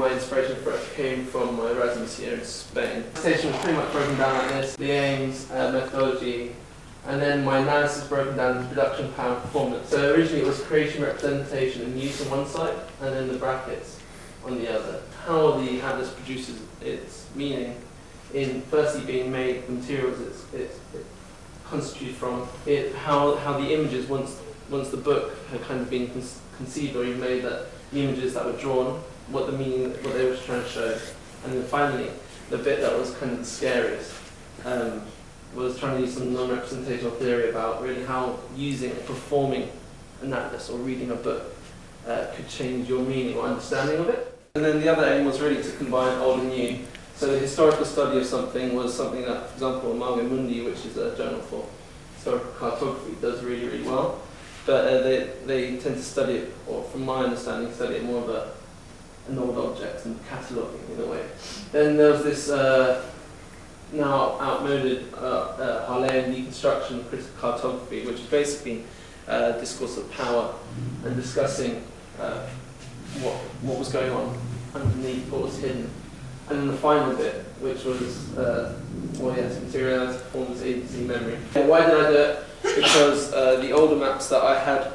my inspiration for it came from my Erasmus year in Spain. The dissertation was pretty much broken down like this: the aims, methodology, and then my analysis broken down into production, power, and performance. So originally it was creation, representation, and use on one side, and then the brackets on the other. How the Atlas produces its meaning in firstly being made, the materials it's constituted from, how the images, once the book had kind of been conceived or even made, that the images that were drawn, what the meaning, what they were trying to show. And then finally, the bit that was kind of the scariest was trying to use some non-representational theory about really how using, performing an atlas or reading a book could change your meaning or understanding of it. And then the other aim was really to combine old and new. So the historical study of something was something that, for example, Margo Mundi, which is a journal for historical cartography, does really, really well. But they tend to study it, or from my understanding, study it more of an old object and cataloguing in a way. Then there was this now outmoded Harleian deconstruction critical cartography, which is basically a discourse of power and discussing what was going on underneath, what was hidden. And then the final bit, which was, materiality, performance, agency, memory. And why did I do it? Because the older maps that I had,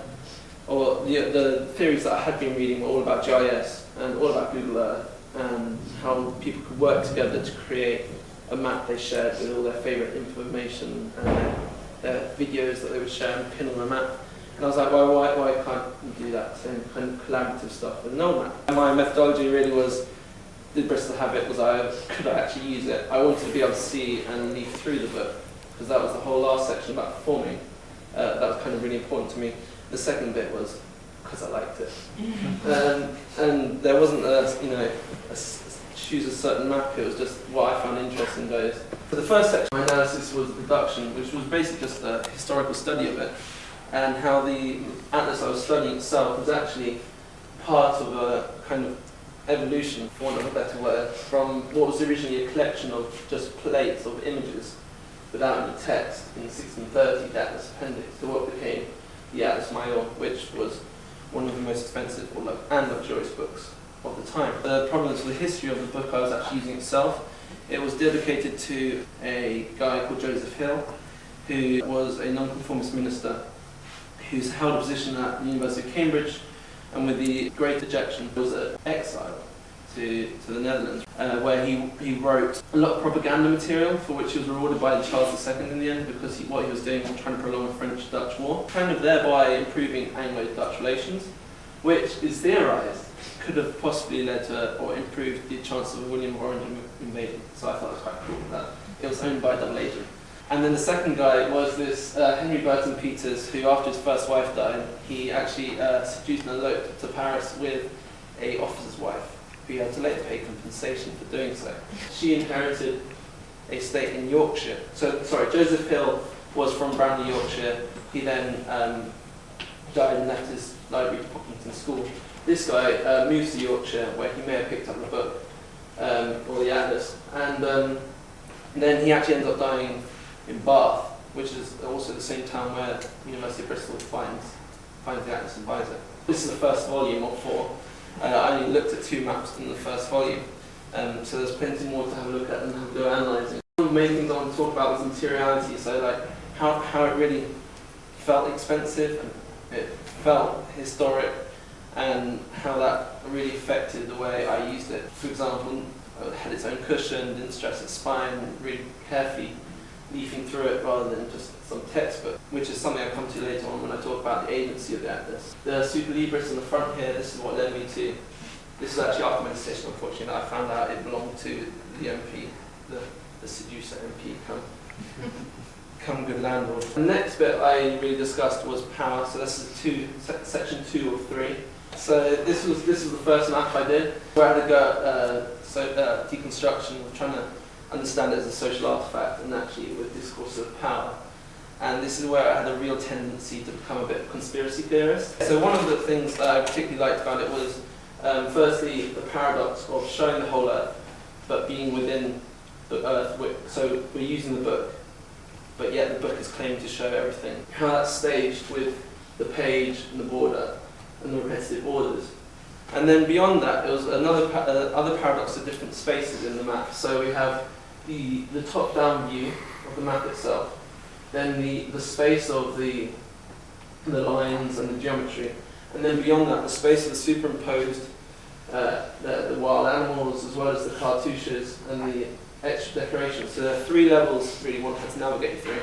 or the theories that I had been reading were all about GIS and all about Google Earth and how people could work together to create a map they shared with all their favourite information and their videos that they would share and pin on the map. And I was like, why can't you do that same kind of collaborative stuff with an old map? And my methodology really was, did Bristol have it? Could I actually use it? I wanted to be able to see and leaf through the book, because that was the whole last section about performing. That was kind of really important to me. The second bit was because I liked it. And there wasn't choose a certain map, it was just what I found interesting goes. For the first section, my analysis was deduction, which was basically just a historical study of it, and how the atlas I was studying itself was actually part of a kind of evolution, for want of a better word, from what was originally a collection of just plates of images without any text in 1630, the Atlas Appendix, to what became the Atlas Major, which was one of the most expensive and luxurious books of the time. The provenance of the history of the book I was actually using itself, it was dedicated to a guy called Joseph Hill, who was a nonconformist minister who's held a position at the University of Cambridge, and with the Great Ejection was an exile to the Netherlands, where he wrote a lot of propaganda material for which he was rewarded by Charles II in the end, because what he was doing was trying to prolong the French-Dutch war, kind of thereby improving Anglo-Dutch relations, which is theorised could have possibly led to or improved the chances of William of Orange invading. So I thought it was quite cool that it was owned by a double agent. And then the second guy was this Henry Burton Peters, who after his first wife died, he actually seduced and eloped to Paris with an officer's wife, who he had to later pay compensation for doing so. She inherited a estate in Yorkshire. Joseph Hill was from Brownley, Yorkshire. He then died and left his library to Pocklington School. This guy moved to Yorkshire, where he may have picked up the book, or the atlas, and then he actually ends up dying in Bath, which is also the same town where the University of Bristol finds the atlas and buys it. This is the first volume of 4. I only looked at 2 maps in the first volume, so there's plenty more to have a look at and have a go analysing. One of the main things I want to talk about was materiality, so like how it really felt expensive, and it felt historic, and how that really affected the way I used it. For example, it had its own cushion, didn't stress its spine, really carefully leafing through it rather than just some textbook, which is something I'll come to later on when I talk about the agency of the atlas. The Super Libris in the front here, this is what led me to, this is actually after my decision, unfortunately, that I found out it belonged to the MP, the seducer MP, come good landlord. The next bit I really discussed was power, so this is section 2 of 3. So this was the first map I did, where I had to go deconstruction, trying to understand it as a social artifact and actually with discourse of power. And this is where I had a real tendency to become a bit of a conspiracy theorist. So one of the things that I particularly liked about it was, firstly, the paradox of showing the whole Earth, but being within the Earth. So we're using the book, but yet the book is claiming to show everything. How that's staged with the page and the border and the repetitive orders. And then beyond that, it was other paradox of different spaces in the map. So we have the top-down view of the map itself, then the space of the lines and the geometry, and then beyond that, the space of the superimposed the wild animals, as well as the cartouches and the extra decorations. So there are 3 levels really one has to navigate through.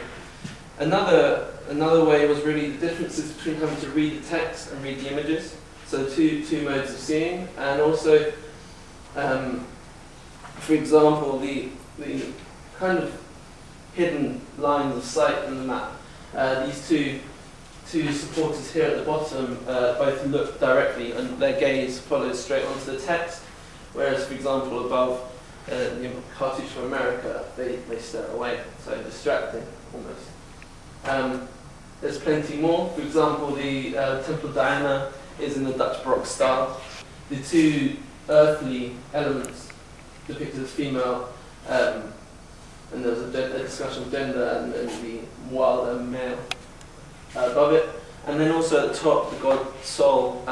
Another way was really the differences between having to read the text and read the images. So two modes of seeing, and also, for example, the kind of hidden lines of sight in the map. These two supporters here at the bottom both look directly, and their gaze follows straight onto the text, whereas, for example, above the cartouche from America, they stare away, so distracting almost. There's plenty more. For example, the Temple of Diana is in the Dutch Baroque style. The 2 earthly elements depicted as female, and there's a discussion of gender and the wilder male above it. And then also at the top, the god Sol,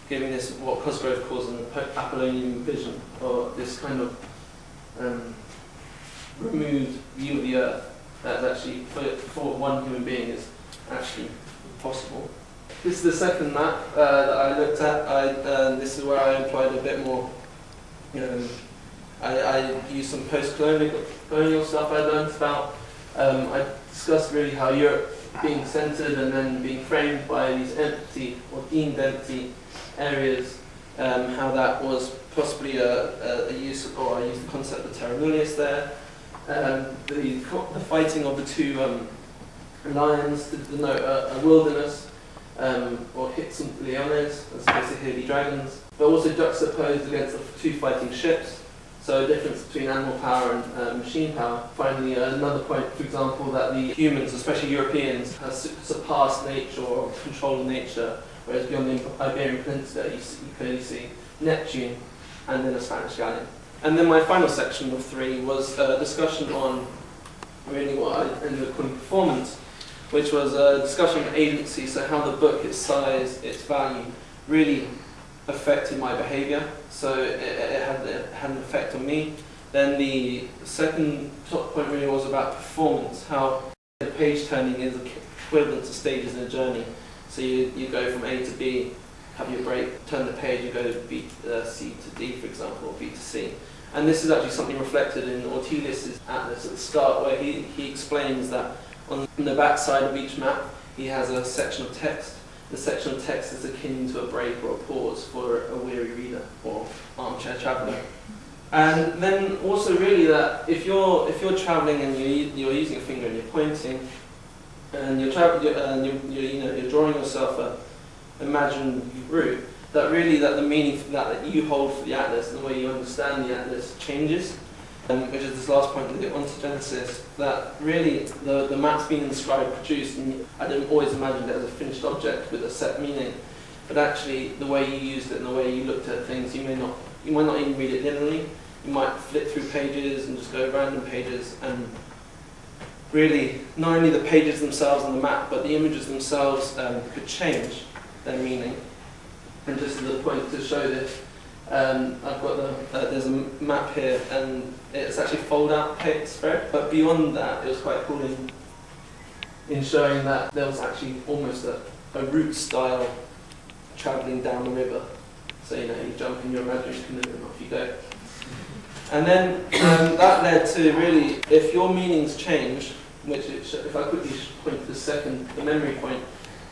giving this what Cosgrove calls an Apollonian vision, or this kind of removed view of the earth that actually, for one human being, is actually possible. This is the second map that I looked at. This is where I employed a bit more, I used some post-colonial stuff I learned about. I discussed really how Europe being centered and then being framed by these empty or deemed empty areas, how that was possibly a use, or I used the concept of terra nullius there. The fighting of the 2 lions to denote a wilderness, or hits and leones, as opposed to here be dragons, but also juxtaposed against the 2 fighting ships. So a difference between animal power and machine power. Finally, another point, for example, that the humans, especially Europeans, have surpassed nature or control of nature, whereas beyond the Iberian Peninsula you clearly see Neptune and then a Spanish galleon. And then my final section of 3 was a discussion on really what I ended up calling performance, which was a discussion of agency, so how the book, its size, its value, really affected my behaviour. So it had an effect on me. Then the second top point really was about performance, how the page turning is equivalent to stages in a journey. So you go from A to B, have your break, turn the page, you go C to D, for example, or B to C. And this is actually something reflected in Ortelius's Atlas at the start, where he explains that on the back side of each map he has a section of text. The section of text is akin to a break or a pause for a weary reader or armchair traveller. And then also really that if you're travelling and you're using a finger and you're pointing and you're drawing yourself a imagined route, that really that the meaning that you hold for the atlas and the way you understand the atlas changes, which is this last point, the ontogenesis, that really the map's being inscribed, produced, and I didn't always imagine it as a finished object with a set meaning, but actually the way you used it and the way you looked at things, you might not even read it linearly. You might flip through pages and just go random pages, and really not only the pages themselves on the map, but the images themselves could change their meaning. And just as a point to show this, I've got there's a map here, and it's actually fold-out spread. But beyond that, it was quite cool in showing that there was actually almost a route style travelling down the river. So you jump in your imaginary canoe and off you go. And then that led to really, if your meanings change, which if I quickly point to the memory point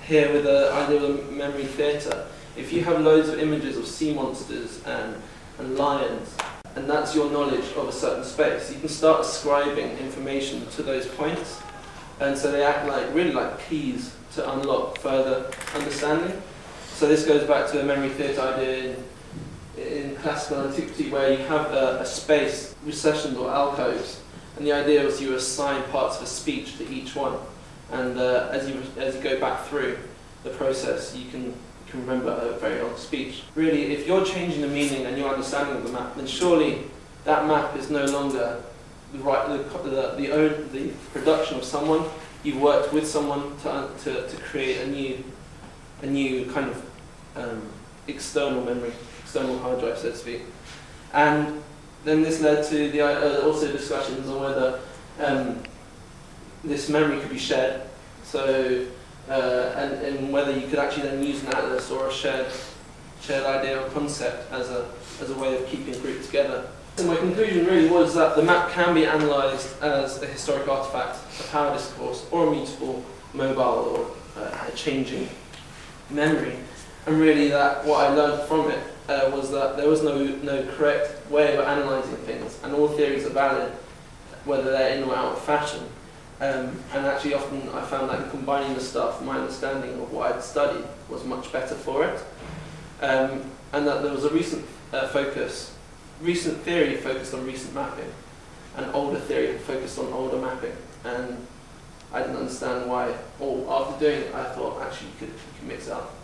here with the idea of a memory theatre. If you have loads of images of sea monsters and lions, and that's your knowledge of a certain space, you can start ascribing information to those points, and so they act really like keys to unlock further understanding. So this goes back to the memory theatre idea in classical antiquity, where you have a space, recessions or alcoves, and the idea was you assign parts of a speech to each one, and as you go back through the process, you can remember a very old speech. Really, if you're changing the meaning and your understanding of the map, then surely that map is no longer the production of someone. You've worked with someone to create a new kind of external memory, external hard drive, so to speak. And then this led to the also discussions on whether this memory could be shared, so and whether you could actually then use an atlas or a shared idea or concept as a way of keeping a group together. So my conclusion really was that the map can be analysed as a historic artefact, a power discourse, or a mutable, mobile, or a changing memory. And really that what I learned from it was that there was no correct way of analysing things, and all theories are valid, whether they're in or out of fashion. And actually often I found that in combining the stuff, my understanding of what I'd studied was much better for it. And that there was a recent theory focused on recent mapping, and older theory focused on older mapping. And I didn't understand why, or after doing it I thought actually you could mix it up.